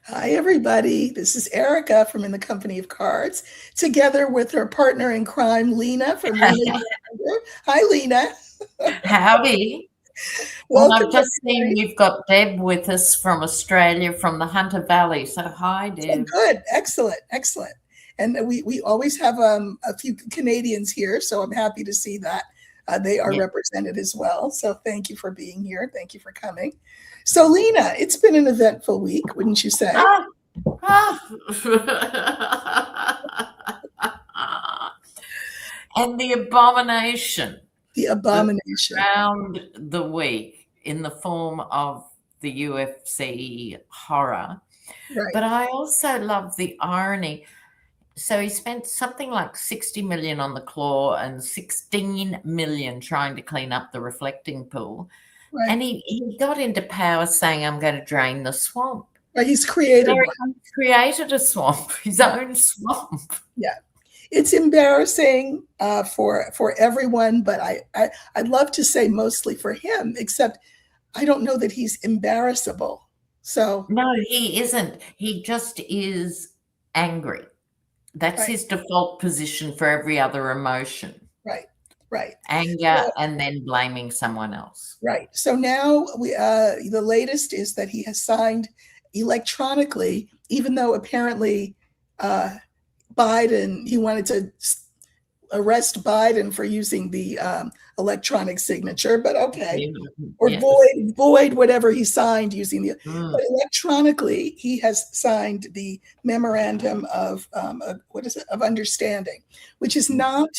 Hi, everybody. This is Erica from In the Company of Cards, together with her partner in crime, Lena from Lena. Hi, Lena. Howdy. And Welcome, I've just seen everybody. we've got Deb with us from Australia, from the Hunter Valley. So hi, Oh, Deb. good. Excellent. Excellent. And we always have a few Canadians here, so I'm happy to see that they are Yeah. represented as well. So thank you for being here. Thank you for coming. So, Lena, it's been an eventful week, wouldn't you say? Ah, ah. And the abomination The that's abomination. around the week in the form of the UFC horror. Right. But I also love the irony. So he spent something like 60 million on the claw and 16 million trying to clean up the reflecting pool. Right. And he got into power saying, I'm going to drain the swamp. Right. He's So created one. he created a swamp, his Yeah. own swamp. Yeah. It's embarrassing for everyone, but I'd love to say mostly for him, except I don't know that he's embarrassable. So, No, he isn't. He just is angry. That's right, his default position for every other emotion, right, right. anger, So, and then blaming someone else. right. So now the latest is that he has signed electronically, even though apparently uh, Biden, he wanted to arrest Biden for using the electronic signature, but okay, or Yes. void whatever he signed using the. Mm. But electronically, he has signed the memorandum of what is it, of understanding, which is not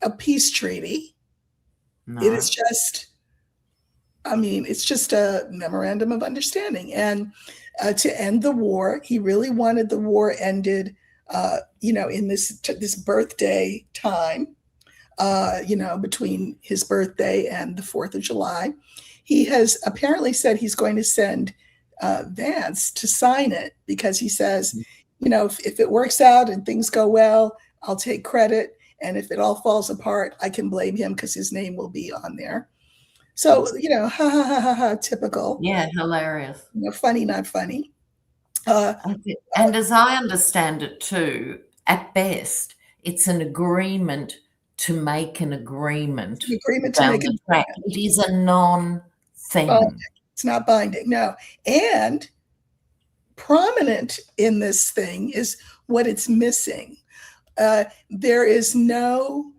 a peace treaty. It is No. just, I mean, it's just a memorandum of understanding, and to end the war. He really wanted the war ended. In this birthday time, between his birthday and the 4th of July. He has apparently said he's going to send Vance to sign it because he says, if it works out and things go well, I'll take credit. And if it all falls apart, I can blame him because his name will be on there. So, ha ha ha ha ha, typical, Yeah, hilarious. funny, not funny. Uh, And as I understand it too, at best, it's an agreement to make an agreement the agreement to down make the an track. It is a non-thing. It's not binding, no. And prominent in this thing is what it's missing. There is no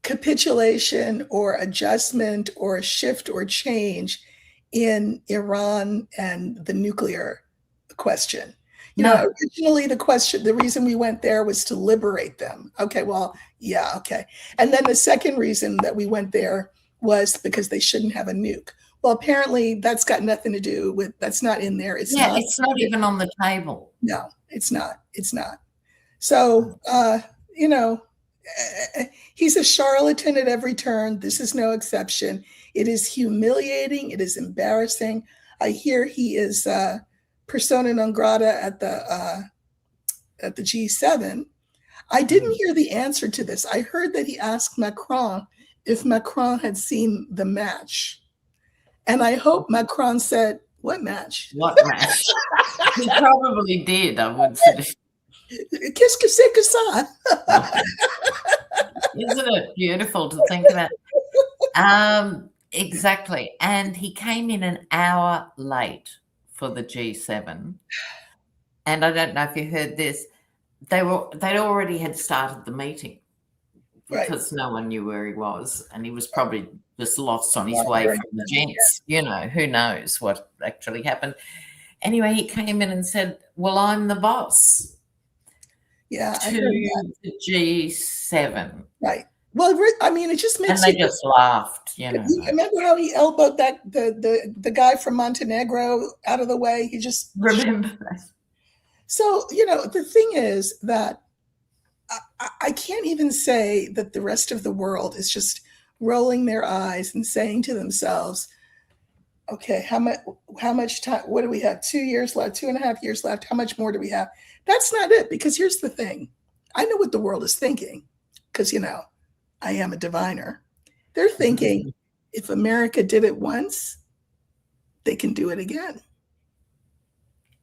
capitulation or adjustment or shift or change in Iran and the nuclear question. No. Originally the reason we went there was to liberate them. Okay, well, yeah, okay. And then the second reason that we went there was because they shouldn't have a nuke. Well, apparently that's got nothing to do with, that's not in there. It's Yeah, not. it's not even on the table. No, it's not. It's not. So, you know, he's a charlatan at every turn. This is no exception. It is humiliating. It is embarrassing. I hear he is persona non grata at the G7. I didn't hear the answer to this. I heard that he asked Macron if Macron had seen the match, and I hope Macron said, "What match? What match? He probably did, I would suggest. Qu'est-ce que c'est que ça?" Isn't it beautiful to think about? Exactly. And he came in an hour late for the G7. And I don't know if you heard this. They'd already had started the meeting Right. because no one knew where he was, and he was probably just lost on his Yeah, way very from the good. gents. Who knows what actually happened. Anyway, he came in and said, well, I'm the boss Yeah, I to heard that. the G7. Right. Well, I mean, it just And makes they you. just laughed, You remember how he elbowed the guy from Montenegro out of the way? He just. Remember that? So the thing is that I can't even say that the rest of the world is just rolling their eyes and saying to themselves, "Okay, how much time? What do we have? 2 years left, 2.5 years left. How much more do we have?" That's not it. Because here's the thing: I know what the world is thinking, because I am a diviner. They're thinking, if America did it once, they can do it again.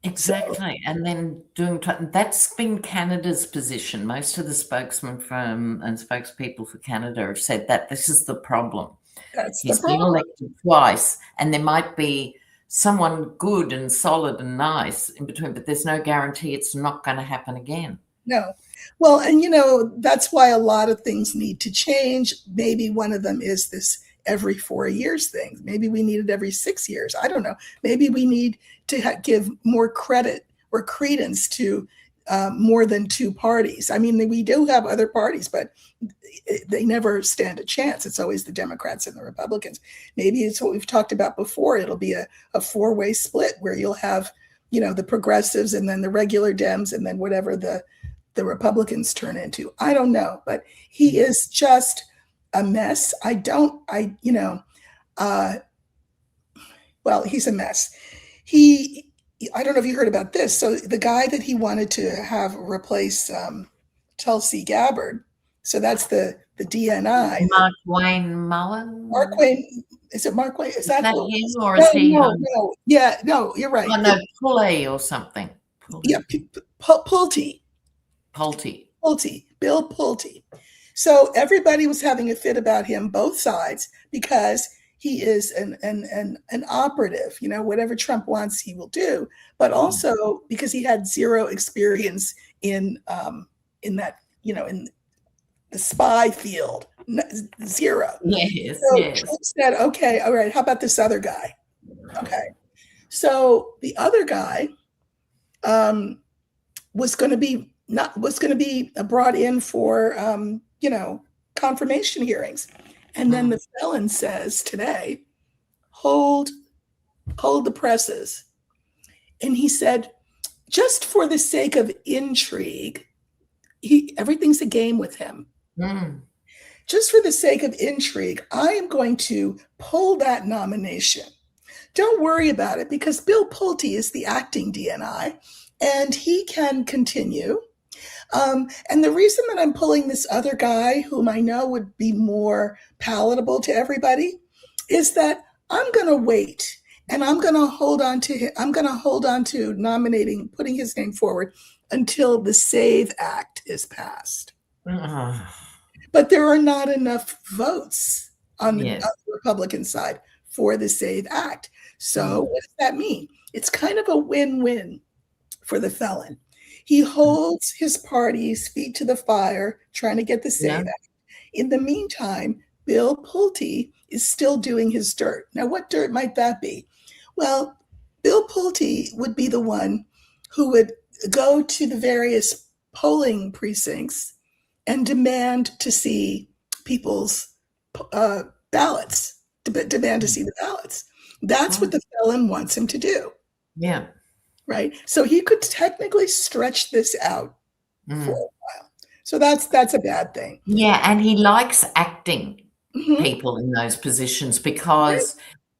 Exactly. And then that's been Canada's position. Most of the spokesmen and spokespeople for Canada have said that this is the problem. That's the He's been problem. elected twice, and there might be someone good and solid and nice in between, but there's no guarantee it's not going to happen again. No. Well, and that's why a lot of things need to change. Maybe one of them is this every 4 years thing. Maybe we need it every 6 years. I don't know. Maybe we need to give more credit or credence to more than two parties. I mean, we do have other parties, but they never stand a chance. It's always the Democrats and the Republicans. Maybe it's what we've talked about before. It'll be a four-way split where you'll have, the progressives and then the regular Dems and then whatever the Republicans turn into. I don't know, but he is just a mess. Well, he's a mess. I don't know if you heard about this. So the guy that he wanted to have replace Tulsi Gabbard, so that's the DNI. Mark Wayne Mullen? Mark Wayne, is it Mark Wayne? Is that him, or is he? No. Yeah, no, you're right. Oh, no, Pulley or something. Yeah, Pulte. Bill Pulte. So everybody was having a fit about him, both sides, because he is an operative. Whatever Trump wants, he will do. But also because he had zero experience in that, in the spy field, zero. Yes, so yes. Trump said, okay, all right, how about this other guy? Okay. So the other guy was going to be brought in for confirmation hearings, and then the felon says today, hold the presses, and he said, just for the sake of intrigue, everything's a game with him. Just for the sake of intrigue, I am going to pull that nomination. Don't worry about it, because Bill Pulte is the acting DNI and he can continue. And the reason that I'm pulling this other guy, whom I know would be more palatable to everybody, is that I'm going to wait and I'm going to hold on to him. I'm going to hold on to putting his name forward until the SAVE Act is passed. But there are not enough votes on the Republican side for the SAVE Act. So what does that mean? It's kind of a win-win for the felon. He holds his party's feet to the fire, trying to get the SAVE Act. In the meantime, Bill Pulte is still doing his dirt. Now, what dirt might that be? Well, Bill Pulte would be the one who would go to the various polling precincts and demand to see people's ballots, demand to see the ballots. That's what the felon wants him to do. Yeah. Right. So he could technically stretch this out for a while. So that's a bad thing. Yeah, and he likes acting people in those positions because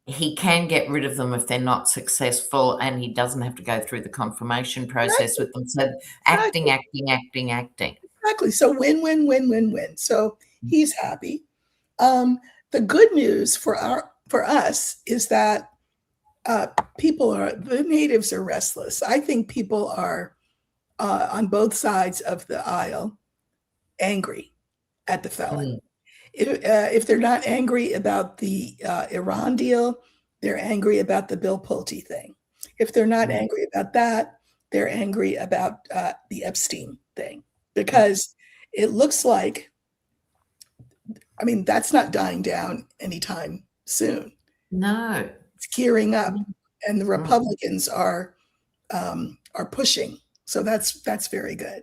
he can get rid of them if they're not successful, and he doesn't have to go through the confirmation process with them. So acting. Exactly. So win. So he's happy. The good news for us is that the natives are restless. I think people are on both sides of the aisle angry at the felon. If they're not angry about the Iran deal, they're angry about the Bill Pulte thing. If they're not angry about that, they're angry about the Epstein thing, because it looks like, that's not dying down anytime soon. No. It's gearing up, and the Republicans are pushing. So that's very good.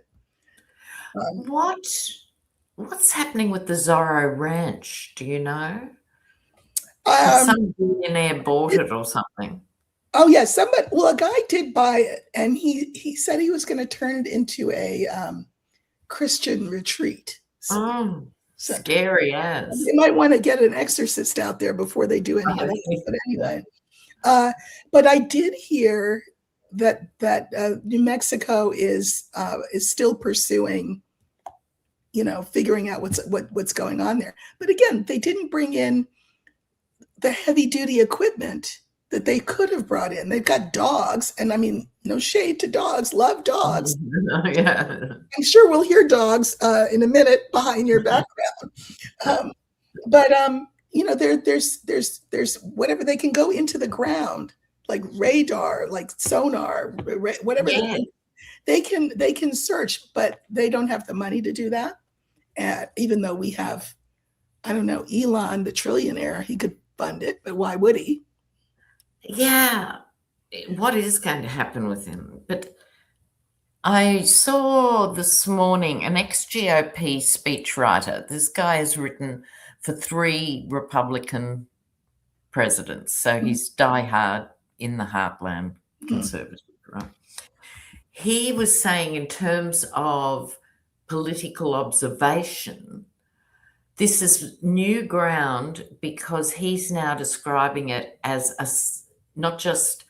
What's happening with the Zorro Ranch? Do you know? Some billionaire bought it or something. Oh yeah, a guy did buy it, and he said he was going to turn it into a Christian retreat. Scary as. They might want to get an exorcist out there before they do any of that. But anyway, but I did hear that New Mexico is still pursuing, figuring out what's going on there. But again, they didn't bring in the heavy duty equipment that they could have brought in. They've got dogs, and I mean, no shade to dogs, love dogs. Yeah. I'm sure we'll hear dogs in a minute behind your background. But you know, there's whatever they can go into the ground, like radar, like sonar, whatever Yeah. they can search, but they don't have the money to do that. And even though we have, I don't know, Elon, the trillionaire, he could fund it, but why would he? Yeah. What is going to happen with him? But I saw this morning an ex-GOP speechwriter. This guy has written for 3 Republican presidents, so he's diehard in the heartland conservative, right? He was saying, in terms of political observation, this is new ground because he's now describing it as not just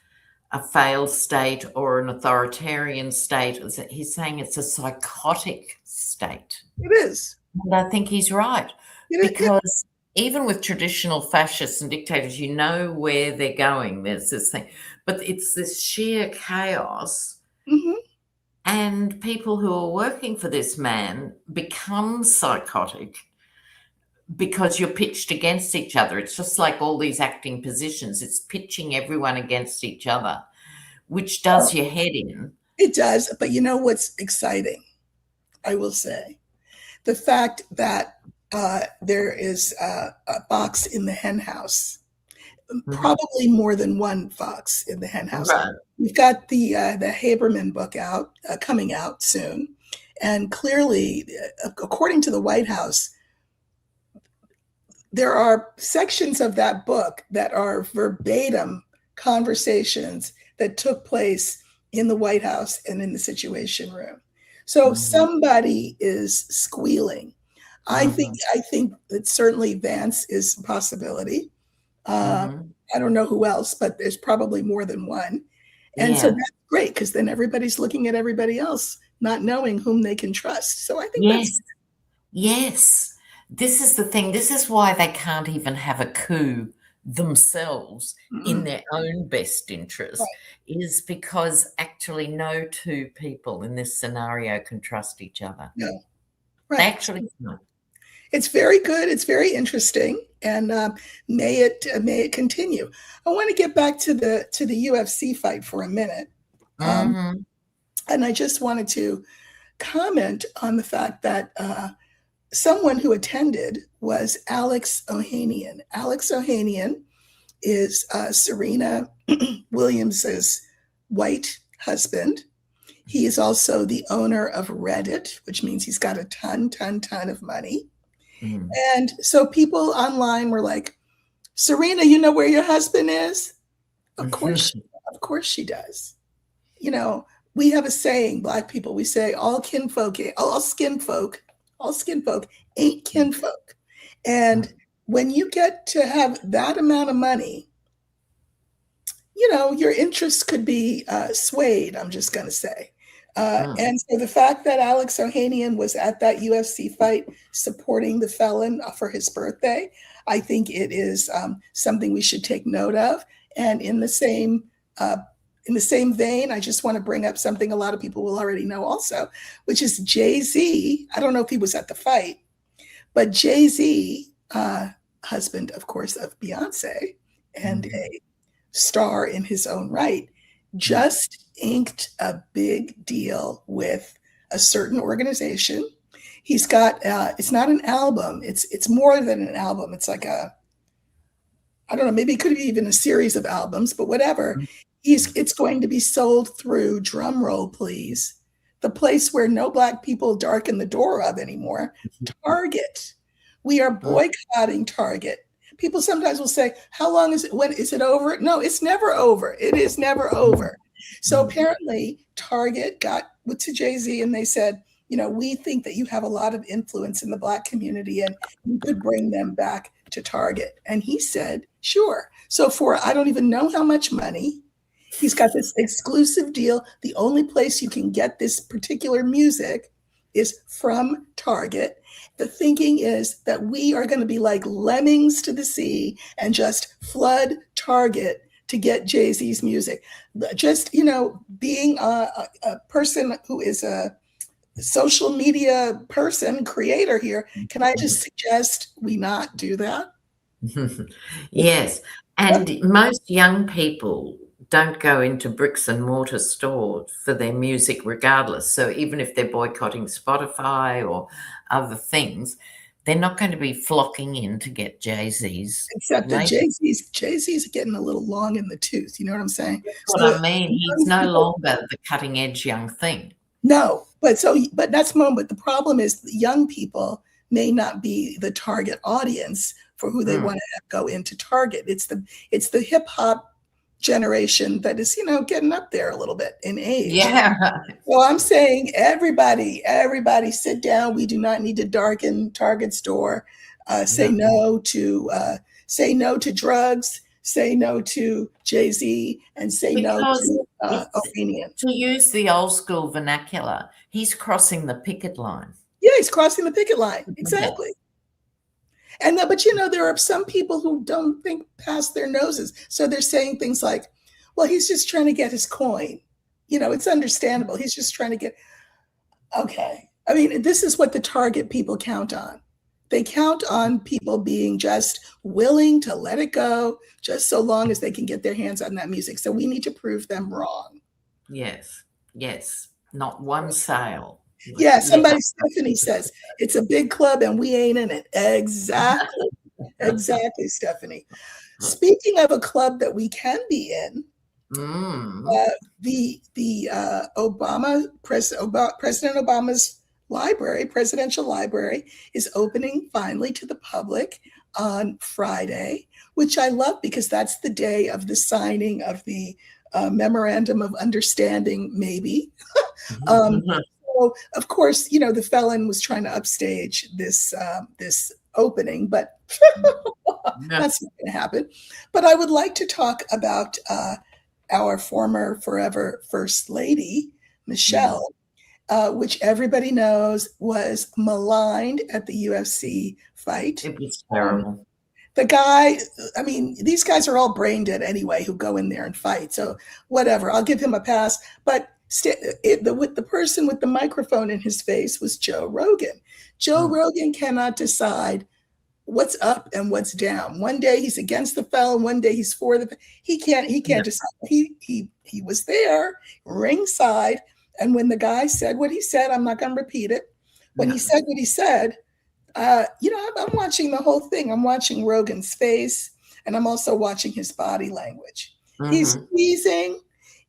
a failed state or an authoritarian state. He's saying it's a psychotic state. It is. And I think he's right, It because even with traditional fascists and dictators, you know where they're going. There's this thing, but it's this sheer chaos. Mm-hmm. And people who are working for this man become psychotic because you're pitched against each other. It's just like all these acting positions. It's pitching everyone against each other, which does your head in. It does. But you know what's exciting? I will say the fact that there is a fox in the hen house, probably more than one fox in the hen house. Right. We've got the Haberman book out, coming out soon. And clearly, according to the White House, there are sections of that book that are verbatim conversations that took place in the White House and in the Situation Room. So somebody is squealing. I think that certainly Vance is a possibility. I don't know who else, but there's probably more than one. And so that's great, because then everybody's looking at everybody else, not knowing whom they can trust. So I think Yes. This is the thing. This is why they can't even have a coup themselves in their own best interest, is because actually no 2 people in this scenario can trust each other. No. They actually can't. It's very good. It's very interesting, and may it continue. I want to get back to the UFC fight for a minute, and I just wanted to comment on the fact that someone who attended was Alex Ohanian. Alex Ohanian is Serena Williams's white husband. He is also the owner of Reddit, which means he's got a ton of money. And so people online were like, Serena, you know where your husband is? Of course she does. You know, we have a saying, Black people, we say all skin folk ain't kinfolk. And when you get to have that amount of money, you know, your interests could be swayed, I'm just going to say. And so the fact that Alex Ohanian was at that UFC fight supporting the felon for his birthday, I think it is something we should take note of. And in the same vein, I just want to bring up something a lot of people will already know also, which is Jay-Z. I don't know if he was at the fight, but Jay-Z, husband, of course, of Beyonce and a star in his own right, just inked a big deal with a certain organization. He's got, it's not an album. It's more than an album. It's like I don't know, maybe it could be even a series of albums, but whatever. It's going to be sold through, drum roll please, the place where no Black people darken the door of anymore, Target. We are boycotting Target. People sometimes will say, how long is it? When is it over? No, it's never over. It is never over. So apparently Target went to Jay-Z and they said, you know, we think that you have a lot of influence in the Black community and you could bring them back to Target. And he said, sure. So for, I don't even know how much money, he's got this exclusive deal. The only place you can get this particular music is from Target. The thinking is that we are going to be like lemmings to the sea and just flood Target to get Jay-Z's music. Just, being a person who is a social media person, creator here, can I just suggest we not do that? Yes. And most young people don't go into bricks and mortar stores for their music regardless. So even if they're boycotting Spotify or other things, they're not going to be flocking in to get Jay-Z's. Except that Jay-Z's getting a little long in the tooth. You know what I'm saying? That's what I mean. He's no longer the cutting edge young thing. No, but that's moment. The problem is young people may not be the target audience for who they want to go into target. It's the hip hop generation that is, getting up there a little bit in age. Yeah. Well, I'm saying everybody sit down. We do not need to darken Target store. Say no to drugs. Say no to Jay-Z, and say no to opinion. To use the old school vernacular, he's crossing the picket line. Yeah, he's crossing the picket line. Exactly. And but there are some people who don't think past their noses. So they're saying things like, well, he's just trying to get his coin. It's understandable. He's just trying to get, okay. I mean, this is what the target people count on. They count on people being just willing to let it go, just so long as they can get their hands on that music. So we need to prove them wrong. Yes. Not one sale. Yeah, Stephanie says, it's a big club and we ain't in it. Exactly, Stephanie. Speaking of a club that we can be in, the President Obama's presidential library is opening finally to the public on Friday, which I love because that's the day of the signing of the memorandum of understanding, maybe. So, of course, the felon was trying to upstage this opening, but that's not going to happen. But I would like to talk about our former forever First Lady, Michelle, which everybody knows was maligned at the UFC fight. It was terrible. The guy, I mean, these guys are all brain dead anyway who go in there and fight. So whatever, I'll give him a pass. But the person with the microphone in his face was Joe Rogan. Joe Rogan cannot decide what's up and what's down. One day he's against the felon, one day he's for the. He can't decide. He was there ringside, and when the guy said what he said, I'm not going to repeat it. When he said what he said, I'm watching the whole thing. I'm watching Rogan's face, and I'm also watching his body language. He's squeezing.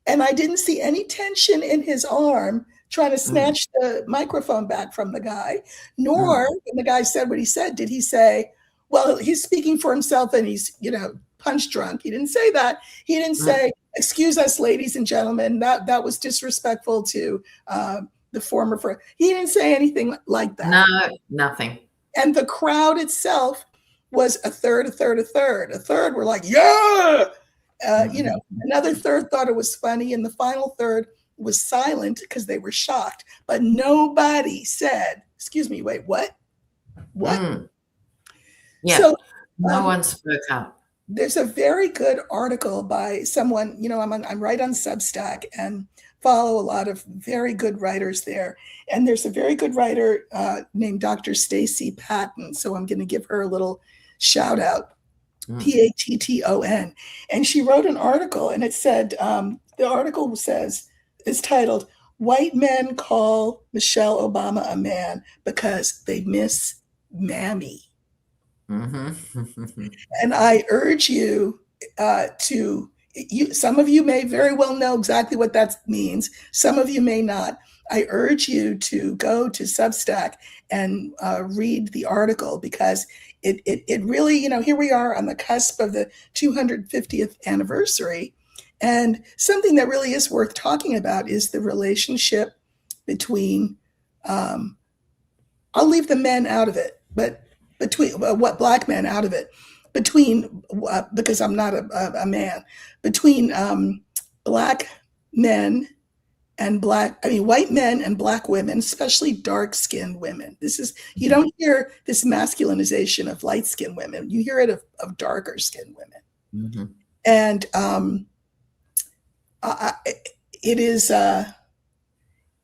And I didn't see any tension in his arm trying to snatch the microphone back from the guy, nor when the guy said what he said, did he say, well, he's speaking for himself and he's, punch drunk. He didn't say that. He didn't say, excuse us, ladies and gentlemen, that was disrespectful to the former friend. He didn't say anything like that. No, nothing. And the crowd itself was a third. A third were like, yeah. Another third thought it was funny, and the final third was silent because they were shocked. But nobody said, "Excuse me, wait, what?" Yeah, so no one spoke up. There's a very good article by someone. I'm right on Substack and follow a lot of very good writers there. And there's a very good writer named Dr. Stacy Patton. So I'm going to give her a little shout out. Patton, and she wrote an article, and it said the article is titled "White Men Call Michelle Obama a Man Because They Miss Mammy." And I urge you some of you may very well know exactly what that means. Some of you may not. I urge you to go to Substack and read the article because it really, here we are on the cusp of the 250th anniversary. And something that really is worth talking about is the relationship between, I'll leave the men out of it, but between black men out of it, because I'm not a man, between black men and white men and black women, especially dark-skinned women. You don't hear this masculinization of light-skinned women. You hear it of darker-skinned women. And it is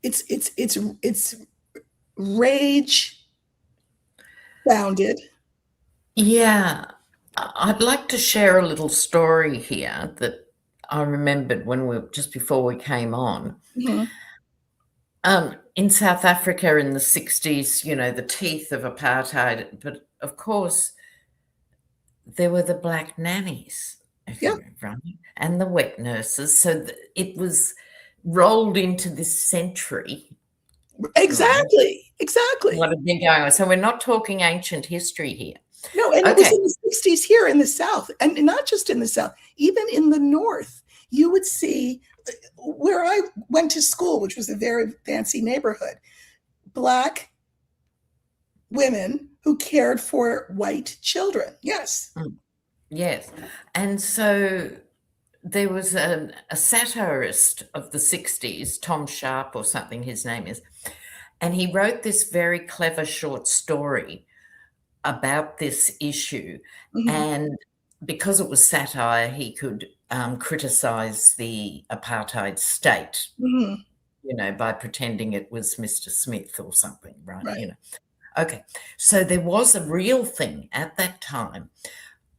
it's rage founded. Yeah. I'd like to share a little story here that I remembered just before we came on. Mm-hmm. In South Africa in the 60s, the teeth of apartheid, but of course there were the black nannies, Yeah, right, and the wet nurses. So it was rolled into this century. exactly. What had been going on. So we're not talking ancient history here. No, and it was in the 60s here in the South, and not just in the South, even in the North. You would see where I went to school, which was a very fancy neighborhood, Black women who cared for white children. Yes. Yes. And so there was a satirist of the 60s, Tom Sharp or something his name is, and he wrote this very clever short story about this issue. Mm-hmm. And because it was satire, he could criticize the apartheid state, Mm-hmm. by pretending it was Mr. Smith or something, right? Right. Okay. So there was a real thing at that time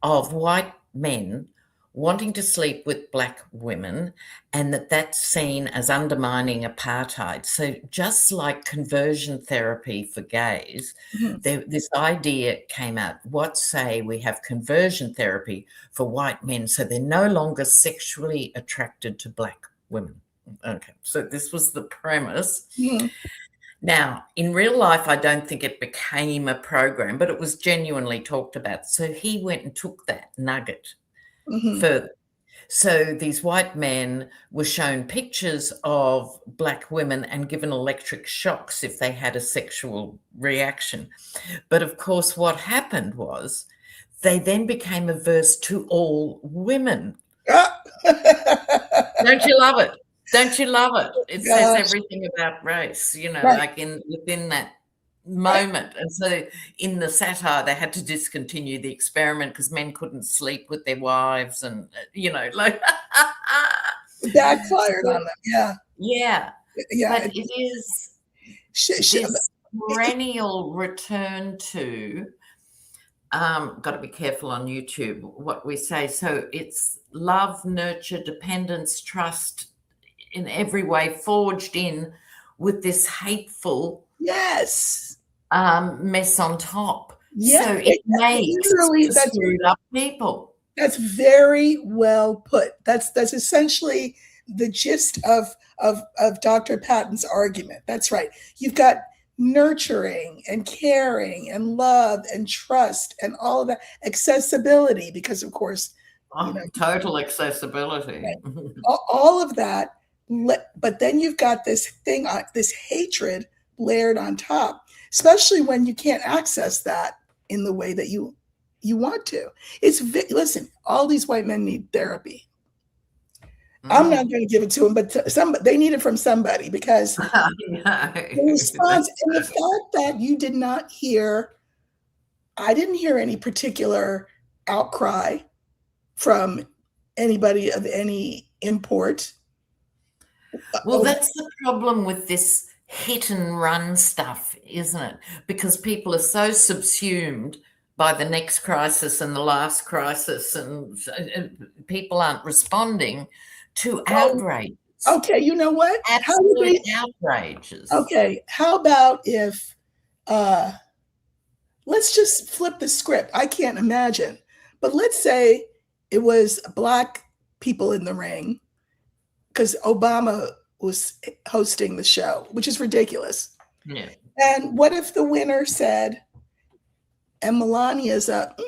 of white men wanting to sleep with black women, and that's seen as undermining apartheid. So just like conversion therapy for gays, this idea came out, what say we have conversion therapy for white men so they're no longer sexually attracted to black women. Okay, so this was the premise. Mm-hmm. Now, in real life, I don't think it became a program, but it was genuinely talked about. So he went and took that nugget further. So these white men were shown pictures of black women and given electric shocks if they had a sexual reaction. But of course, what happened was they then became averse to all women. Don't you love it? Don't you love it? It says everything about race, Right. like within that moment. Right. And so in the satire, they had to discontinue the experiment because men couldn't sleep with their wives and, like. It backfired on them. Yeah. Yeah. Yeah. But it is this perennial return to, got to be careful on YouTube what we say. So it's love, nurture, dependence, trust, in every way forged in with this hateful mess on top. Yeah, so it makes screwed up people. That's very well put. That's essentially the gist of Dr. Patton's argument. That's right. You've got nurturing and caring and love and trust and all of that, accessibility, because of course, total accessibility. Right. All of that. But then you've got this thing, this hatred layered on top, especially when you can't access that in the way that you want to. Listen, all these white men need therapy. I'm not going to give it to them, but they need it from somebody, because the response and the fact that you did not hear, I didn't hear any particular outcry from anybody of any import. Well, that's the problem with this hit and run stuff, isn't it? Because people are so subsumed by the next crisis and the last crisis, and people aren't responding to outrage. Okay, you know what? Absolute outrages. Okay, how about if, let's just flip the script. I can't imagine, but let's say it was black people in the ring, because Obama was hosting the show, which is ridiculous. Yeah. And what if the winner said, and Melania's up?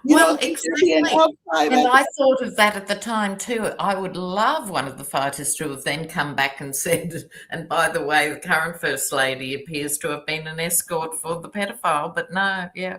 Well, exactly. And I thought of that at the time too. I would love one of the fighters to have then come back and said, and by the way, the current First Lady appears to have been an escort for the pedophile, but no, yeah.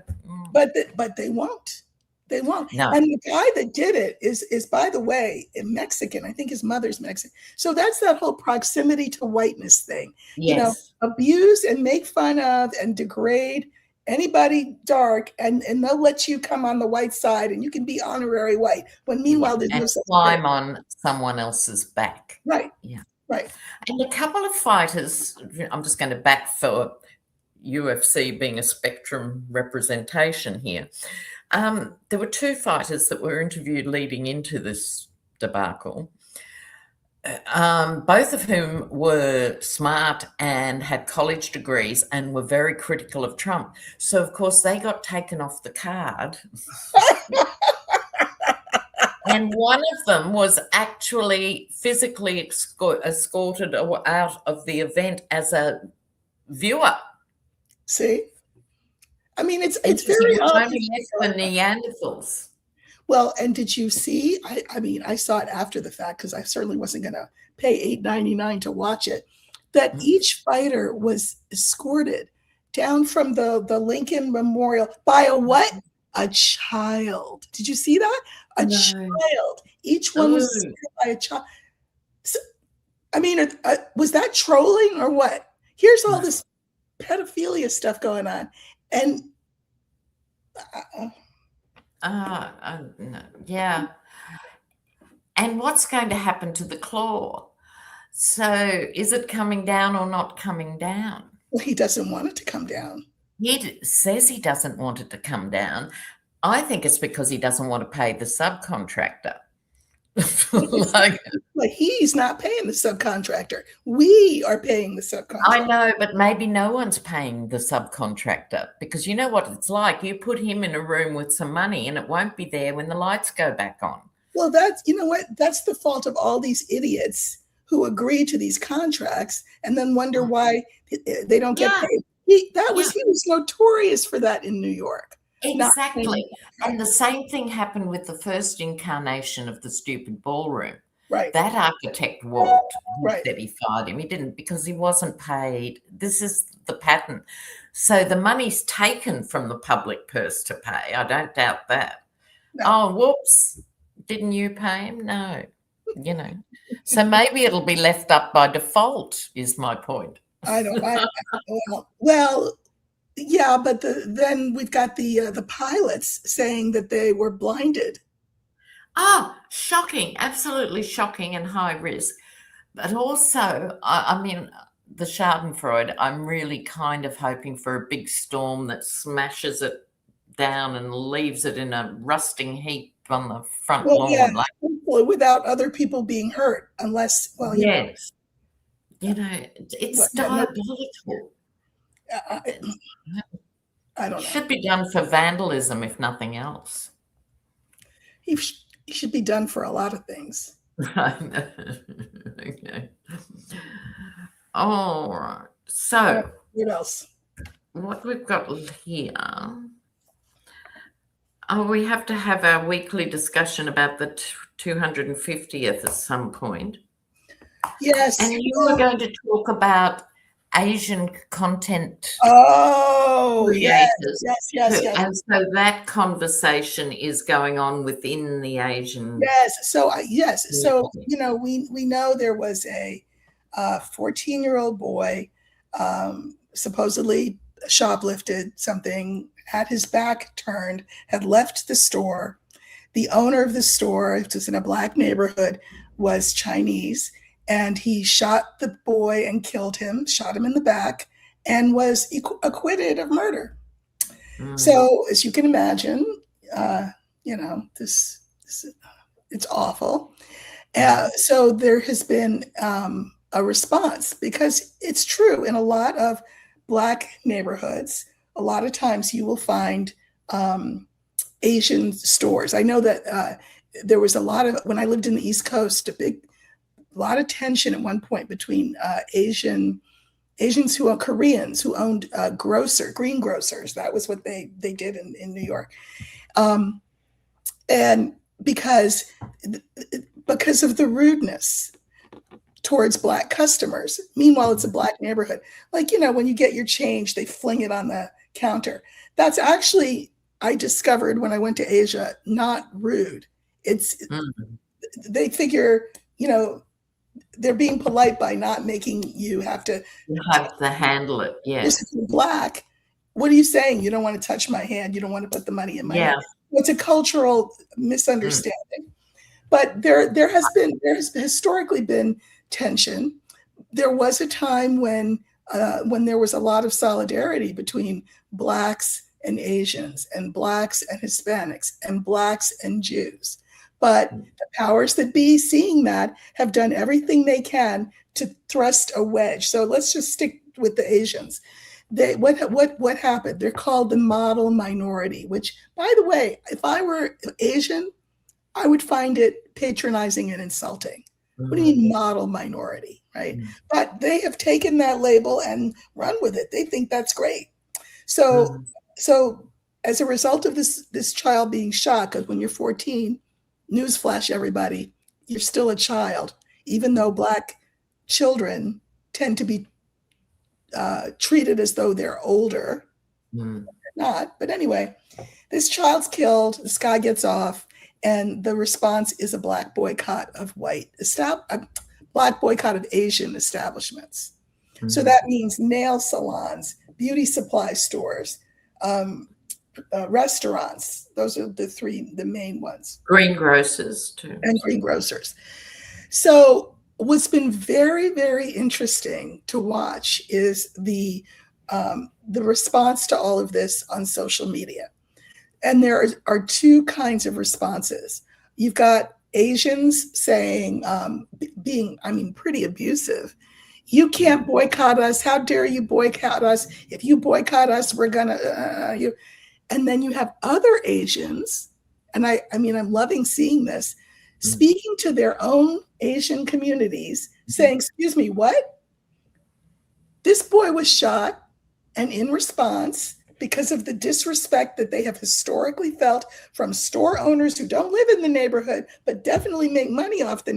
But they won't. They won't. No. And the guy that did it is, by the way, Mexican. I think his mother's Mexican. So that's that whole proximity to whiteness thing. Yes. Abuse and make fun of and degrade anybody dark, and they'll let you come on the white side, and you can be honorary white. When meanwhile, there's no and such climb thing. on someone else's back. Right. Yeah. Right. And a couple of fighters, I'm just going to back for UFC being a spectrum representation here. There were two fighters that were interviewed leading into this debacle, both of whom were smart and had college degrees and were very critical of Trump. So, of course, they got taken off the card. And one of them was actually physically escorted out of the event as a viewer. See? I mean, it's very obvious. The Neanderthals. Well, and did you see? I mean, I saw it after the fact because I certainly wasn't going to pay $8.99 to watch it. That each fighter was escorted down from the Lincoln Memorial by a what? A child. Did you see that? A child. Each one was escorted by a child. So, I mean, was that trolling or what? Here's all this pedophilia stuff going on, and no, yeah. And what's going to happen to the claw? So is it coming down or not coming down? Well, he doesn't want it to come down. He says he doesn't want it to come down. I think it's because he doesn't want to pay the subcontractor. Like he's not paying the subcontractor. We are paying the subcontractor. I know, but maybe no one's paying the subcontractor, because you know what it's like. You put him in a room with some money and it won't be there when the lights go back on. Well, that's, you know what? That's the fault of all these idiots who agree to these contracts and then wonder why they don't get paid. He was notorious for that in New York. Exactly. And the same thing happened with the first incarnation of the stupid ballroom. Right. That architect walked. Right. Said he fired him. He didn't, because he wasn't paid. This is the pattern. So the money's taken from the public purse to pay. I don't doubt that. No. Oh, whoops. Didn't you pay him? No. You know. So maybe it'll be left up by default, is my point. Well, yeah, but then we've got the pilots saying that they were blinded. Shocking, absolutely shocking and high risk. But also, I mean, the Schadenfreude, I'm really kind of hoping for a big storm that smashes it down and leaves it in a rusting heap on the front lawn. Yeah, without other people being hurt, unless, yes. You know, it's diabolical. I don't know. It should be done for vandalism, if nothing else. He should be done for a lot of things. Okay. All right. So, what else? What we've got here. We have to have our weekly discussion about the 250th at some point. Yes. And you were going to talk about Asian content creators. Yes. And so that conversation is going on within the Asian. Yes. So, you know, we know there was a 14-year-old boy supposedly shoplifted something, had his back turned, had left the store. The owner of the store, it was in a Black neighborhood, was Chinese. And he shot the boy and killed him, shot him in the back, and was acquitted of murder. So, as you can imagine, you know, this it's awful. So there has been a response, because it's true in a lot of Black neighborhoods. A lot of times you will find Asian stores. I know that there was a lot of, when I lived in the East Coast, a lot of tension at one point between Asians who are Koreans who owned green grocers. That was what they did in New York. And because of the rudeness towards Black customers. Meanwhile, it's a Black neighborhood. Like, you know, when you get your change, they fling it on the counter. That's actually, I discovered when I went to Asia, not rude. They figure, you know, they're being polite by not making you have to handle it. Yes. Black, what are you saying? You don't want to touch my hand. You don't want to put the money in my Yeah. hand. It's a cultural misunderstanding. But there has historically been tension. There was a time when there was a lot of solidarity between Blacks and Asians, and Blacks and Hispanics, and Blacks and Jews. But the powers that be, seeing that, have done everything they can to thrust a wedge. So let's just stick with the Asians. What happened? They're called the model minority, which, by the way, if I were Asian, I would find it patronizing and insulting. What do you mean model minority, right? But they have taken that label and run with it. They think that's great. So as a result of this child being shot, because when you're 14, newsflash everybody, you're still a child, even though Black children tend to be treated as though they're older. They're not. But anyway, this child's killed, this guy gets off, and the response is a Black boycott of Black boycott of Asian establishments. So that means nail salons, beauty supply stores, restaurants. Those are the main ones. Greengrocers too. And greengrocers. So what's been very, very interesting to watch is the response to all of this on social media. And there are two kinds of responses. You've got Asians saying, being pretty abusive. You can't boycott us. How dare you boycott us? If you boycott us, we're gonna you. And then you have other Asians, and I'm loving seeing this, speaking to their own Asian communities, saying, "Excuse me, what? This boy was shot, and in response, because of the disrespect that they have historically felt from store owners who don't live in the neighborhood, but definitely make money off the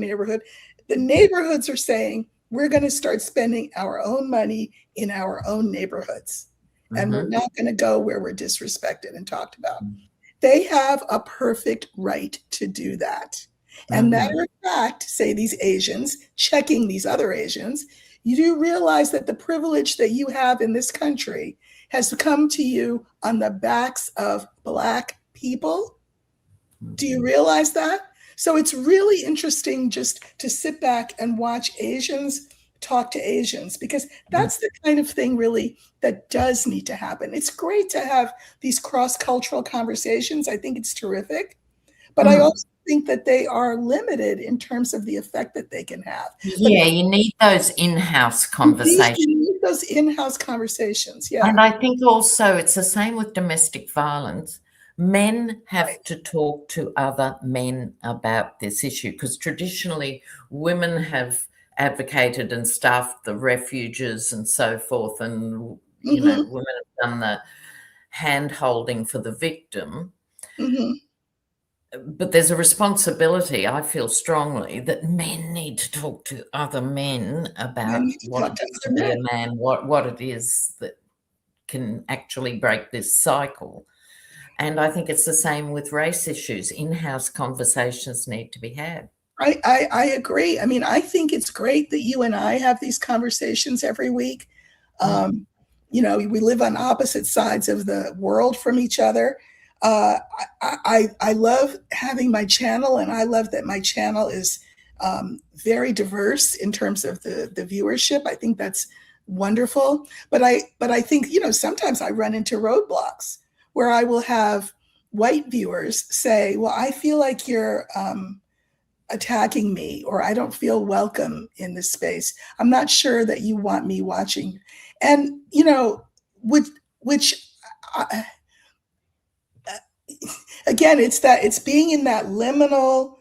neighborhoods are saying, we're going to start spending our own money in our own neighborhoods. And we're not going to go where we're disrespected and talked about. They have a perfect right to do that. And matter of fact, say these Asians, checking these other Asians, you do realize that the privilege that you have in this country has come to you on the backs of Black people. Do you realize that? So it's really interesting just to sit back and watch Asians talk to Asians, because that's the kind of thing really that does need to happen. It's great to have these cross-cultural conversations. I think it's terrific. But I also think that they are limited in terms of the effect that they can have. Yeah, you need those in-house conversations. You need those in-house conversations, yeah. And I think also it's the same with domestic violence. Men have to talk to other men about this issue, because traditionally women have advocated and staffed the refuges and so forth, and you know, women have done the hand-holding for the victim. But there's a responsibility, I feel strongly, that men need to talk to other men about what it is to be a man, what it is that can actually break this cycle. And I think it's the same with race issues. In-house conversations need to be had. I agree. I mean, I think it's great that you and I have these conversations every week. You know, we live on opposite sides of the world from each other. I love having my channel, and I love that my channel is very diverse in terms of the viewership. I think that's wonderful. But I think, you know, sometimes I run into roadblocks where I will have white viewers say, well, I feel like you're attacking me, or I don't feel welcome in this space. I'm not sure that you want me watching. And, you know, again, it's being in that liminal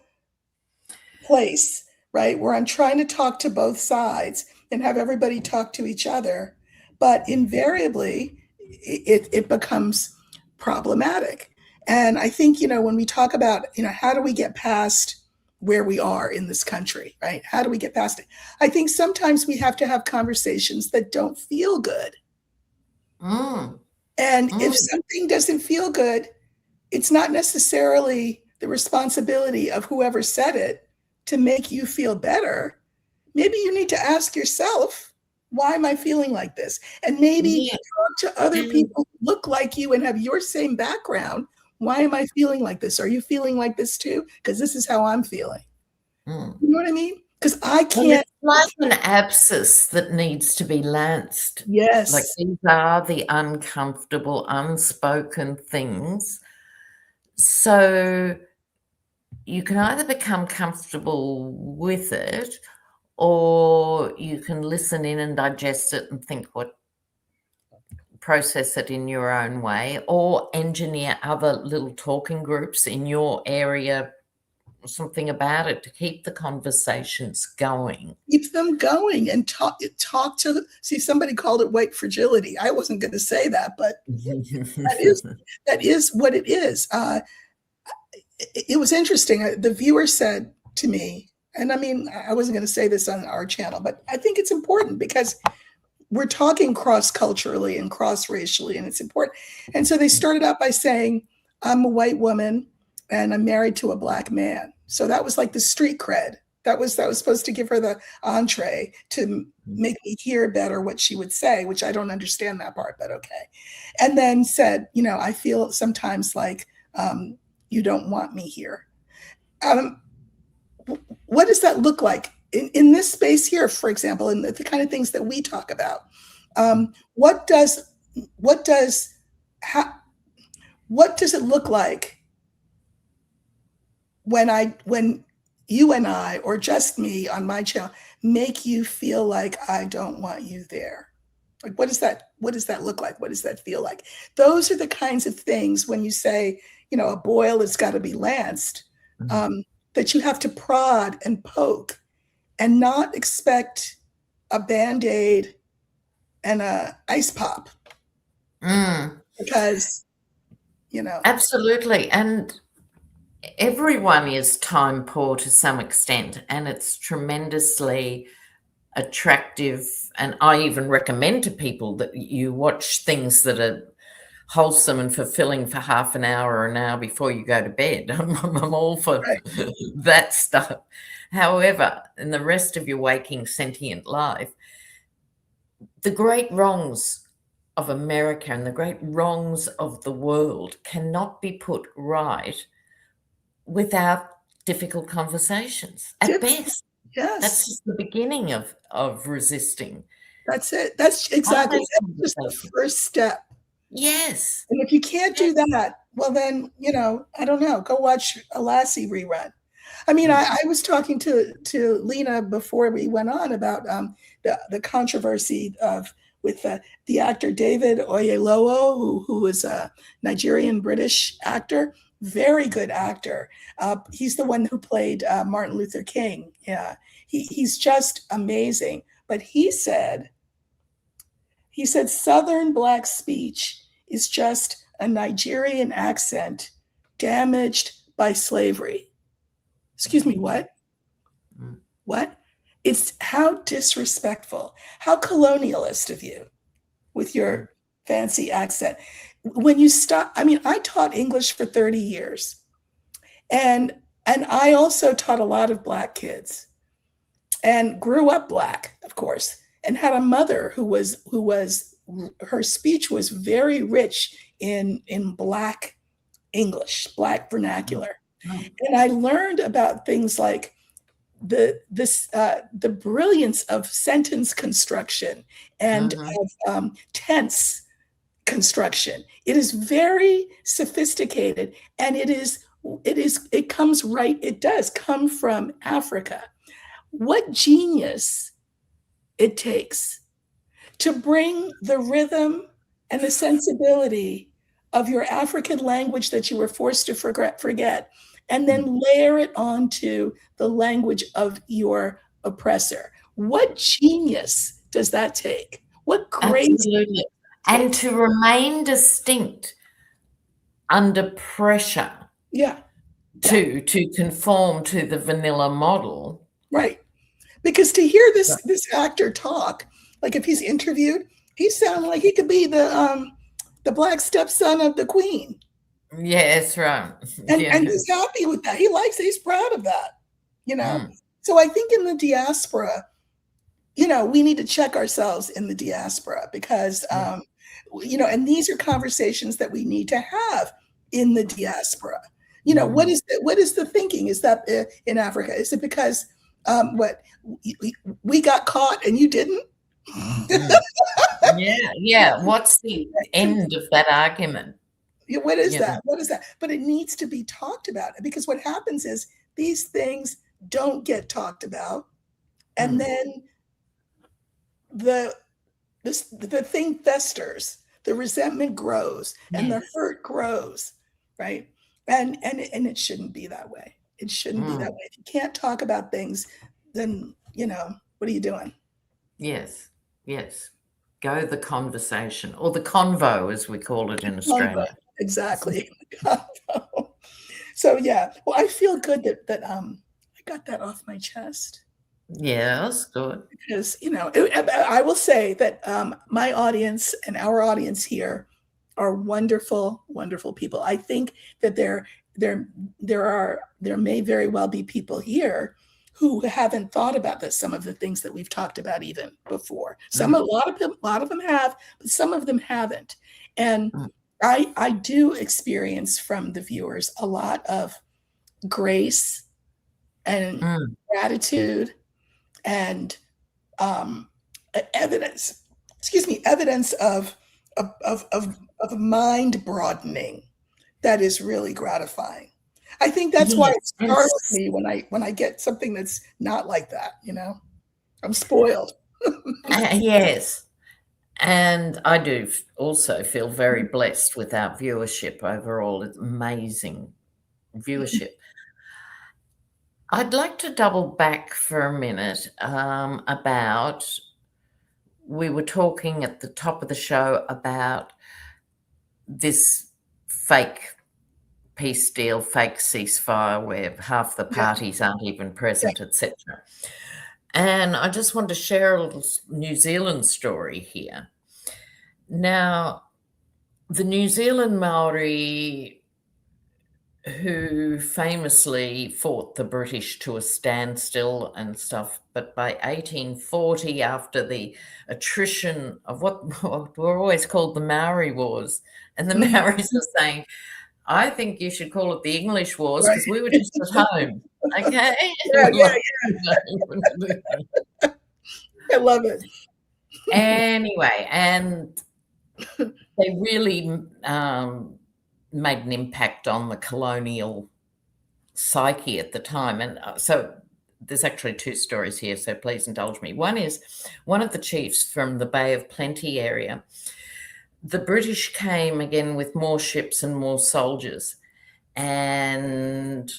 place, right, where I'm trying to talk to both sides and have everybody talk to each other. But invariably, it becomes problematic. And I think, you know, when we talk about, you know, how do we get past where we are in this country, right? How do we get past it? I think sometimes we have to have conversations that don't feel good. And if something doesn't feel good, it's not necessarily the responsibility of whoever said it to make you feel better. Maybe you need to ask yourself, Why am I feeling like this? And maybe Yeah. talk to other people who look like you and have your same background. Why am I feeling like this? Are you feeling like this too? Because this is how I'm feeling. Mm. You know what I mean? Because I Well, can't. it's like an abscess that needs to be lanced. Like, Yes. these are the uncomfortable, unspoken things. So you can either become comfortable with it, or you can listen in and digest it and process it in your own way, or engineer other little talking groups in your area, something about it to keep the conversations going. Keep them going and talk to. See, somebody called it white fragility. I wasn't going to say that, but that is what it is. It was interesting. The viewer said to me, and I mean, I wasn't going to say this on our channel, but I think it's important because we're talking cross-culturally and cross-racially, and it's important. And so they started out by saying, I'm a white woman and I'm married to a black man. So that was like the street cred. That was supposed to give her the entree to make me hear better what she would say, which I don't understand that part, but okay. And then said, I feel sometimes like you don't want me here. What does that look like in this space here, for example, and the kind of things that we talk about? What does it look like when you and I, or just me on my channel, make you feel like I don't want you there? Like, what does that look like? What does that feel like? Those are the kinds of things when you say, a boil has got to be lanced, that you have to prod and poke and not expect a Band-Aid and a ice pop. Because, Absolutely. And everyone is time poor to some extent, and it's tremendously attractive. And I even recommend to people that you watch things that are wholesome and fulfilling for half an hour or an hour before you go to bed. I'm all for that stuff. However, in the rest of your waking sentient life, the great wrongs of America and the great wrongs of the world cannot be put right without difficult conversations at best. Yes. That's just the beginning of resisting. That's it. That's exactly just the first step. Yes. And if you can't do that, well then, I don't know, go watch a Lassie rerun. I mean, I was talking to Lena before we went on about the controversy with the actor David Oyelowo, who was a Nigerian British actor, very good actor. He's the one who played Martin Luther King. Yeah, he's just amazing. But he said Southern Black speech is just a Nigerian accent damaged by slavery. Excuse me, what? What? It's how disrespectful, how colonialist of you with your fancy accent. When you stop, I mean, I taught English for 30 years. And I also taught a lot of Black kids and grew up Black, of course, and had a mother who was her speech was very rich in Black English, Black vernacular. And I learned about things like the brilliance of sentence construction and of tense construction. It is very sophisticated, and it does come from Africa. What genius it takes to bring the rhythm and the sensibility of your African language that you were forced to forget, and then layer it onto the language of your oppressor. What genius does that take? What crazy. Absolutely. And to remain distinct under pressure. Yeah. To conform to the vanilla model. Right. Because to hear this actor talk, like if he's interviewed, he sounds like he could be the Black stepson of the Queen. Yes, right. And he's happy with that. He likes it. He's proud of that, So I think in the diaspora, we need to check ourselves in the diaspora because, and these are conversations that we need to have in the diaspora. What is the thinking? Is that in Africa? Is it because what we got caught and you didn't? Yeah. What's the end of that argument? What is that? What is that? But it needs to be talked about, because what happens is these things don't get talked about, and then the thing festers, the resentment grows, and the hurt grows, right? And it shouldn't be that way. It shouldn't be that way. If you can't talk about things, then what are you doing? Yes. Go the conversation, or the convo, as we call it in Australia. Convo. Exactly. So well, I feel good that I got that off my chest. Yeah, that's good. Because I will say that my audience and our audience here are wonderful, wonderful people. I think that there may very well be people here who haven't thought about some of the things that we've talked about even before. A lot of them have, but some of them haven't. And I do experience from the viewers a lot of grace and gratitude and evidence of mind broadening that is really gratifying. I think that's why it startles me when I get something that's not like that. I'm spoiled. Yes. And I do also feel very blessed with our viewership overall. It's amazing viewership. I'd like to double back for a minute about, we were talking at the top of the show about this fake peace deal, fake ceasefire, where half the parties aren't even present, etc. And I just want to share a little New Zealand story here. Now, the New Zealand Maori, who famously fought the British to a standstill and stuff, but by 1840, after the attrition of what were always called the Maori Wars, and the Maoris are saying, I think you should call it the English Wars, because we were just at home. Okay? Yeah. I love it. Anyway, and they really made an impact on the colonial psyche at the time. And so there's actually two stories here, so please indulge me. One is one of the chiefs from the Bay of Plenty area. The British came again with more ships and more soldiers, and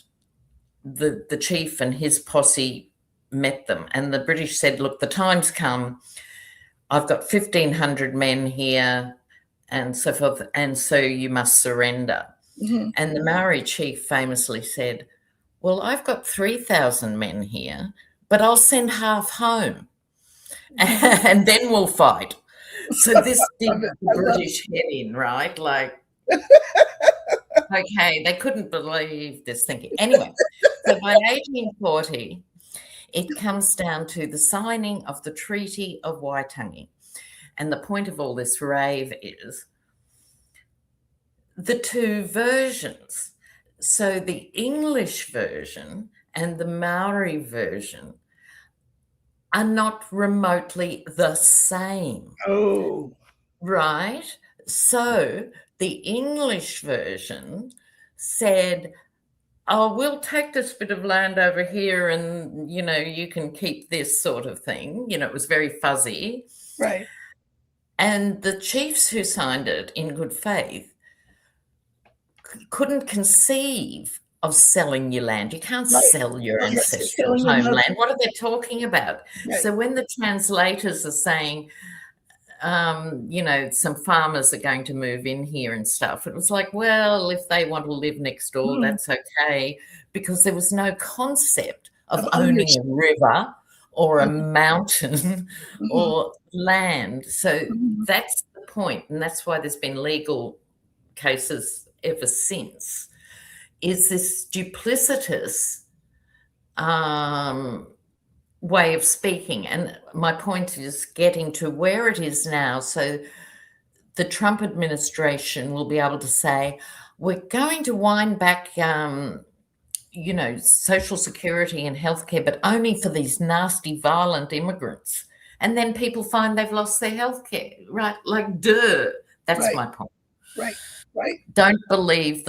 the chief and his posse met them, and the British said, look, the time's come. I've got 1,500 men here and so forth, and so you must surrender. And the Maori chief famously said, well, I've got 3,000 men here, but I'll send half home and then we'll fight. So this did the British head in, right? Like, okay, they couldn't believe this thinking. Anyway, so by 1840, it comes down to the signing of the Treaty of Waitangi. And the point of all this rave is the two versions. So the English version and the Maori version are not remotely the same. Oh. Right? So the English version said, oh, we'll take this bit of land over here and, you can keep this sort of thing. It was very fuzzy. Right. And the chiefs who signed it in good faith couldn't conceive of selling your land. You can't sell your ancestral homeland. What are they talking about? Right. So when the translators are saying, some farmers are going to move in here and stuff, it was like, well, if they want to live next door, that's okay, because there was no concept of owning a river or a mountain or land. So that's the point, and that's why there's been legal cases ever since, is this duplicitous way of speaking. And my point is getting to where it is now. So the Trump administration will be able to say, we're going to wind back, Social Security and healthcare, but only for these nasty, violent immigrants. And then people find they've lost their healthcare, right? Like, duh. That's Right. my point. Right. Don't believe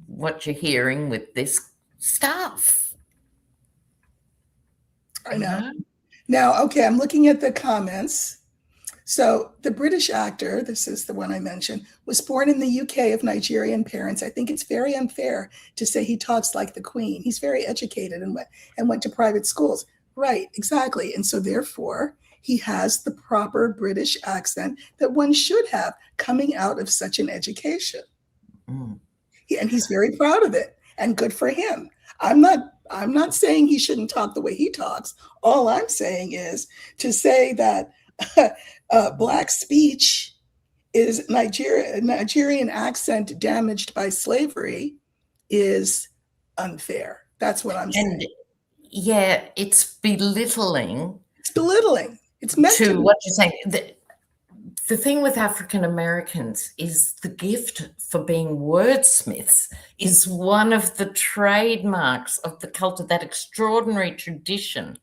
what you're hearing with this stuff. I know. Now, okay, I'm looking at the comments. So the British actor, this is the one I mentioned, was born in the UK of Nigerian parents. I think it's very unfair to say he talks like the Queen. He's very educated and went to private schools. Right, exactly. And so therefore, he has the proper British accent that one should have coming out of such an education. And he's very proud of it, and good for him. I'm not saying he shouldn't talk the way he talks. All I'm saying is to say that Black speech is Nigerian accent damaged by slavery is unfair. That's what I'm saying. Yeah, it's belittling. It's belittling. It's meant to what you're saying. The thing with African Americans is the gift for being wordsmiths is one of the trademarks of the culture, that extraordinary tradition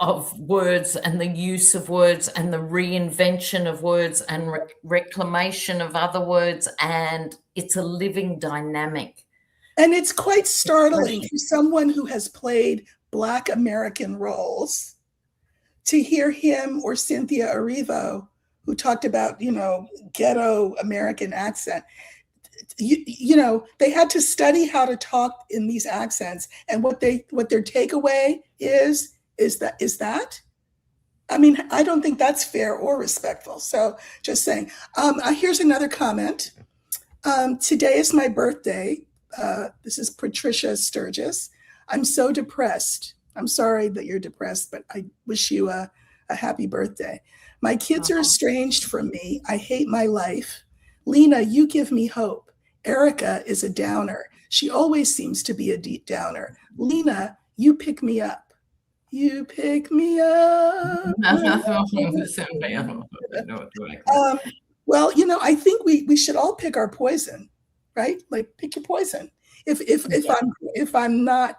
of words and the use of words and the reinvention of words and reclamation of other words. And it's a living dynamic. And it's quite startling for someone who has played Black American roles to hear him or Cynthia Erivo, who talked about, ghetto American accent. They had to study how to talk in these accents, and what their takeaway is that. I mean, I don't think that's fair or respectful. So just saying. Here's another comment. Today is my birthday. This is Patricia Sturgis. I'm so depressed. I'm sorry that you're depressed, but I wish you a happy birthday. My kids are estranged from me. I hate my life. Lena, you give me hope. Erica is a downer. She always seems to be a deep downer. Lena, you pick me up. You pick me up. Well, I think we should all pick our poison, right? Like, pick your poison. If I'm not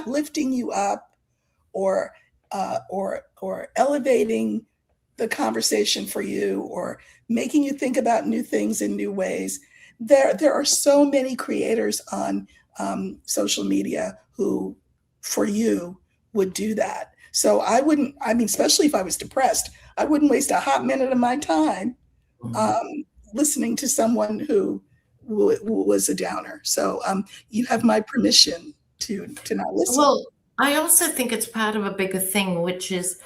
lifting you up or elevating the conversation for you or making you think about new things in new ways, there are so many creators on social media who, for you, would do that. So especially if I was depressed, I wouldn't waste a hot minute of my time listening to someone who was a downer. So you have my permission to not listen. Well, I also think it's part of a bigger thing, which is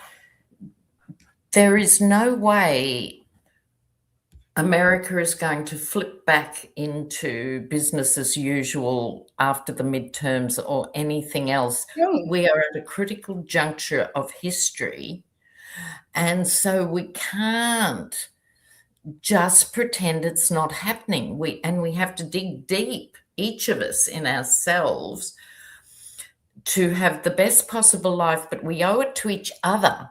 there is no way America is going to flip back into business as usual after the midterms or anything else. No. We are at a critical juncture of history, and so we can't just pretend it's not happening. We have to dig deep, each of us in ourselves, to have the best possible life, but we owe it to each other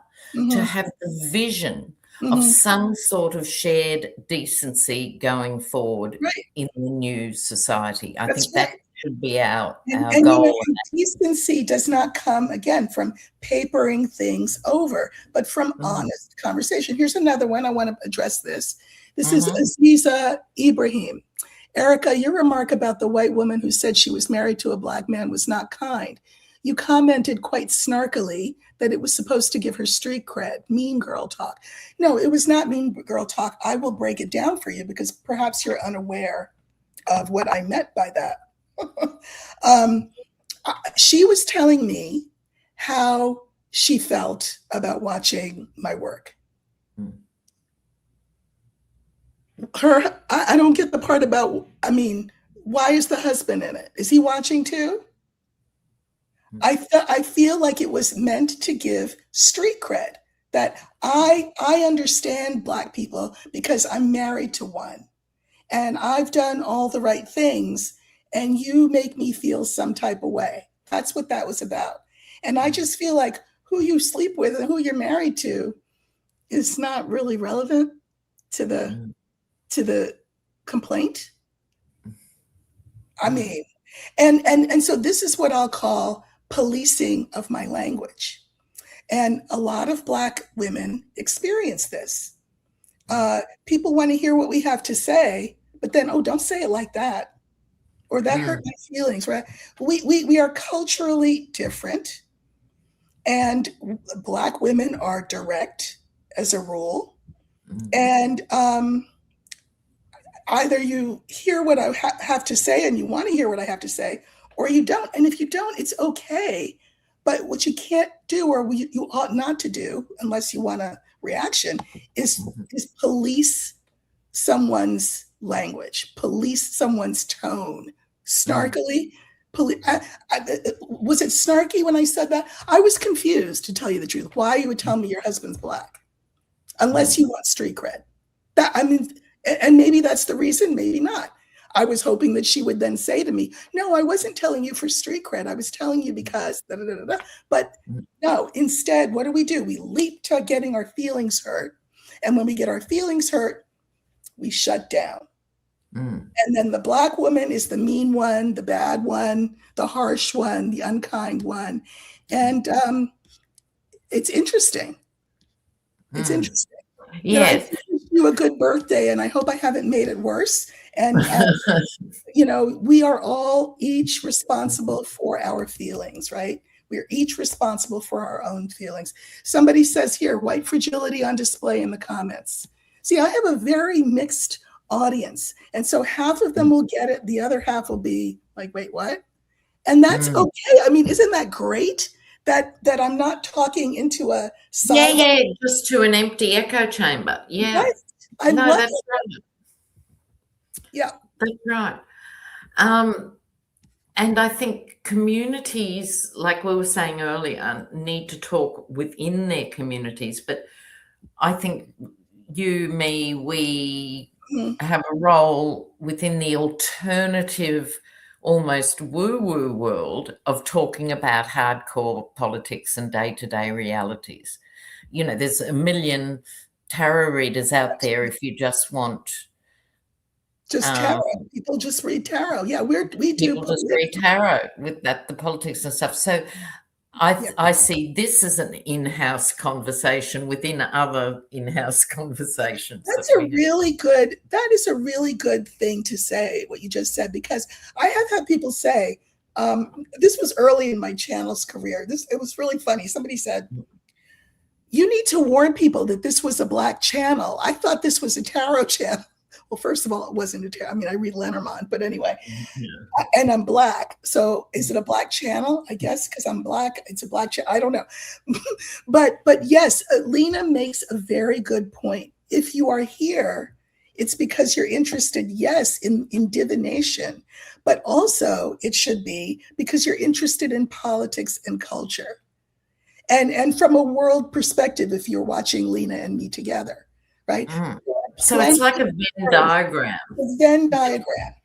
to have the vision of some sort of shared decency going forward in the new society. I think that should be our goal. Decency does not come, again, from papering things over, but from honest conversation. Here's another one. I want to address this. This is Aziza Ibrahim. Erica, your remark about the white woman who said she was married to a Black man was not kind. You commented quite snarkily that it was supposed to give her street cred, mean girl talk. No, it was not mean girl talk. I will break it down for you because perhaps you're unaware of what I meant by that. She was telling me how she felt about watching my work. I don't get the part about, why is the husband in it? Is he watching too? I feel like it was meant to give street cred, that I understand Black people because I'm married to one and I've done all the right things and you make me feel some type of way. That's what that was about. And I just feel like who you sleep with and who you're married to is not really relevant to the complaint. I mean, and so this is what I'll call policing of my language. And a lot of Black women experience this. People want to hear what we have to say, but then, oh, don't say it like that, or that hurt my feelings, right? We are culturally different, and Black women are direct as a rule, and either you hear what I have to say and you want to hear what I have to say, or you don't. And if you don't, it's okay. But what you can't do, or you ought not to do, unless you want a reaction, is police someone's language, police someone's tone, snarkily. Was it snarky when I said that? I was confused, to tell you the truth, why you would tell me your husband's Black, unless you want street cred. That, I mean, and maybe that's the reason, maybe not. I was hoping that she would then say to me, no, I wasn't telling you for street cred. I was telling you because, da, da, da, da. But no, instead, what do? We leap to getting our feelings hurt. And when we get our feelings hurt, we shut down. And then the Black woman is the mean one, the bad one, the harsh one, the unkind one. And it's interesting. It's interesting. Yes. I wish you a good birthday, and I hope I haven't made it worse. And we are all each responsible for our feelings, right? We're each responsible for our own feelings. Somebody says here, white fragility on display in the comments. See, I have a very mixed audience. And so half of them will get it. The other half will be like, wait, what? And that's okay. I mean, isn't that great? That I'm not talking into a silo. Just to an empty echo chamber. Yeah. Right. I love that's it. right. Yeah. That's right. And I think communities, like we were saying earlier, need to talk within their communities. But I think you, me, we have a role within the alternative, almost woo-woo world of talking about hardcore politics and day-to-day realities. There's a million tarot readers out there if you just want tarot. People just read tarot. Yeah, we do. People just read tarot with that, the politics and stuff. So I see this as an in-house conversation within other in-house conversations. That is a really good thing to say, what you just said, because I have had people say, this was early in my channel's career. It was really funny. Somebody said, you need to warn people that this was a Black channel. I thought this was a tarot channel. Well, first of all, it wasn't a tarot. I mean, I read Lenormand, but anyway, and I'm Black. So is it a Black channel? I guess because I'm Black, it's a Black channel. I don't know. but yes, Lena makes a very good point. If you are here, it's because you're interested, yes, in divination, but also it should be because you're interested in politics and culture. And from a world perspective, if you're watching Lena and me together, right? So it's like a Venn diagram. A Venn diagram.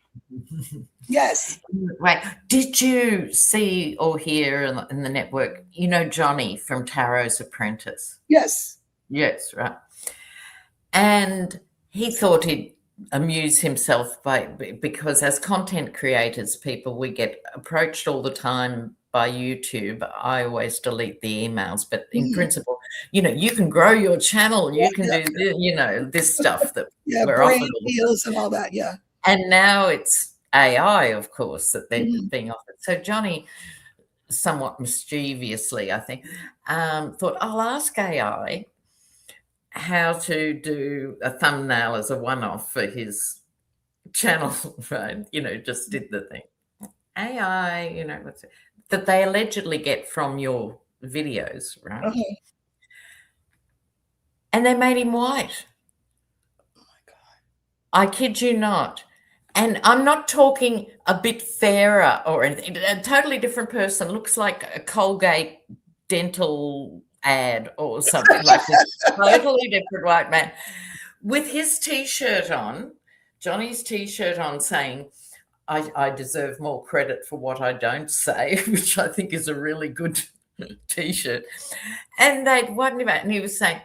Yes. Right. Did you see or hear in the network, Johnny from Tarot's Apprentice? Yes. Yes, right. And he thought he'd amuse himself because as content creators, we get approached all the time by YouTube. I always delete the emails, but in principle, you can grow your channel, you can do this stuff that we're offered, deals and all that, yeah. And now it's AI, of course, that they're being offered. So Johnny, somewhat mischievously, I think, thought, I'll ask AI how to do a thumbnail as a one-off for his channel, right? Just did the thing. AI, that they allegedly get from your videos, right? Okay. And they made him white. Oh my God. I kid you not. And I'm not talking a bit fairer or anything. A totally different person. Looks like a Colgate dental ad or something like this. Totally different white man. With his T-shirt on, Johnny's T-shirt on, saying, I deserve more credit for what I don't say, which I think is a really good T-shirt. And they'd wonder about, and he was saying,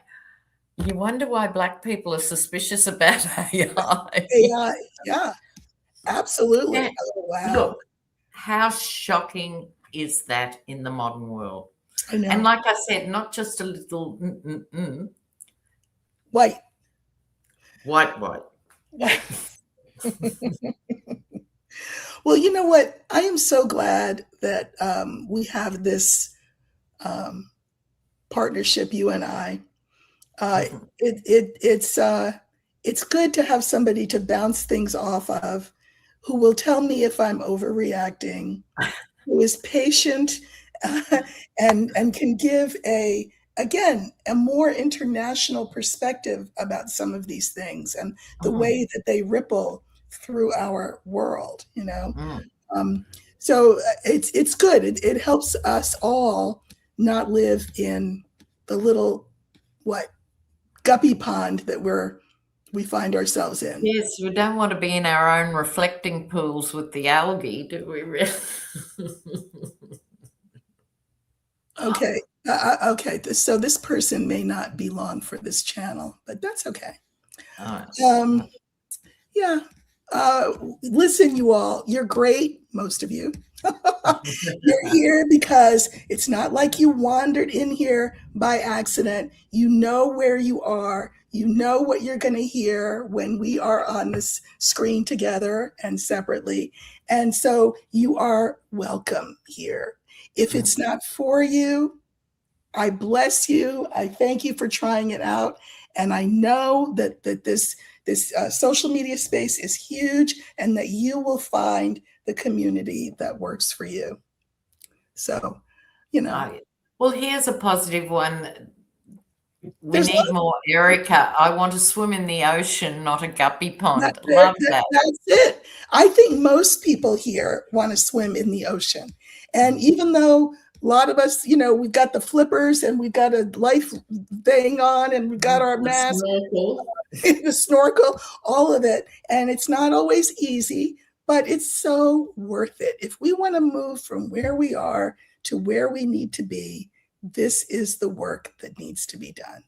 you wonder why black people are suspicious about AI. AI, yeah, absolutely. Yeah. Oh, wow. Look, how shocking is that in the modern world? I know. And like I said, not just a little White. White. Well, you know what? I am so glad that we have this partnership, you and I. It's good to have somebody to bounce things off of, who will tell me if I'm overreacting, who is patient, and can give a more international perspective about some of these things and the way that they ripple through our world, you know. So it's good. It helps us all not live in the little guppy pond that we find ourselves in. Yes, we don't want to be in our own reflecting pools with the algae, do we really? Okay. Okay. So this person may not belong for this channel, but that's okay. Yeah. Listen, you all, you're great. Most of you. You're here because it's not like you wandered in here by accident. You know where you are. You know what you're going to hear when we are on this screen together and separately. And so you are welcome here. If it's not for you, I bless you. I thank you for trying it out. And I know that this social media space is huge and that you will find the community that works for you. So, you know. Well, here's a positive one. We need more Erica. I want to swim in the ocean, not a guppy pond. Love that. That's it. I think most people here want to swim in the ocean. And even though a lot of us, you know, we've got the flippers and we've got a life thing on and we've got our mask, the snorkel, all of it. And it's not always easy, but it's so worth it. If we want to move from where we are to where we need to be, this is the work that needs to be done.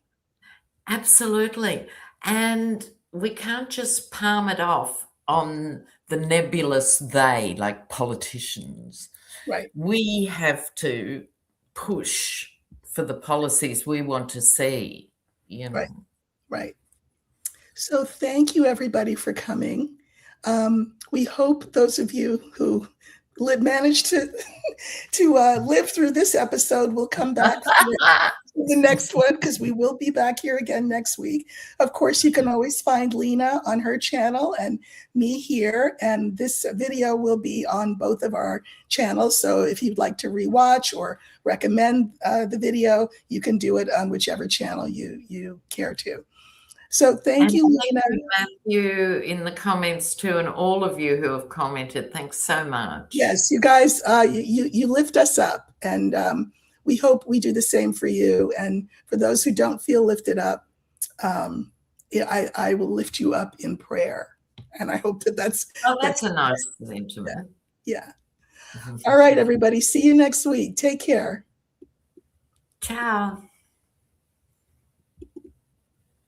Absolutely. And we can't just palm it off on the nebulous they, like politicians. Right. We have to push for the policies we want to see, you know. Right. So thank you, everybody, for coming. We hope those of you who managed to live through this episode will come back for the next one, because we will be back here again next week. Of course, you can always find Lena on her channel and me here, and this video will be on both of our channels. So if you'd like to rewatch or recommend the video, you can do it on whichever channel you care to. So thank you, Lena. Matthew in the comments too, and all of you who have commented. Thanks so much. Yes, you guys, you lift us up, and we hope we do the same for you. And for those who don't feel lifted up, I will lift you up in prayer. And I hope that's a nice sentiment. Yeah. All right, everybody. See you next week. Take care. Ciao.